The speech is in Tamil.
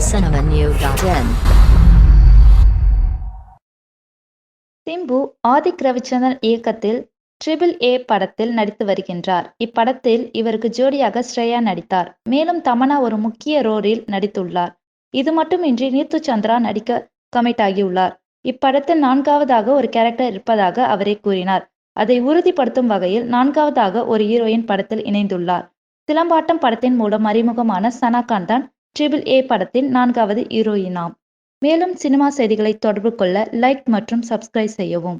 cinemanew.in. சிம்பு ஆதிக் ரவிச்சந்திரன் இயக்கத்தில் ட்ரிபிள் ஏ படத்தில் நடித்து வருகின்றார். இப்படத்தில் இவருக்கு ஜோடியாக ஸ்ரேயா நடித்தார். மேலும் தமன்னா ஒரு முக்கிய ரோலில் நடித்துள்ளார். இது மட்டுமின்றி நீத்து சந்திரா நடிக்க கமிட் ஆகியுள்ளார். இப்படத்தில் 4வதாக ஒரு கேரக்டர் இருப்பதாக அவரே கூறினார். அதை உறுதிப்படுத்தும் வகையில் 4வதாக ஒரு ஹீரோயின் படத்தில் இணைந்துள்ளார். சிலம்பாட்டம் படத்தின் மூலம் அறிமுகமான சனா கான் தான் ட்ரிபிள் ஏ படத்தில் 4வது ஹீரோயினாம். மேலும் சினிமா செய்திகளை தொடர்பு கொள்ள லைக் மற்றும் சப்ஸ்கிரைப் செய்யவும்.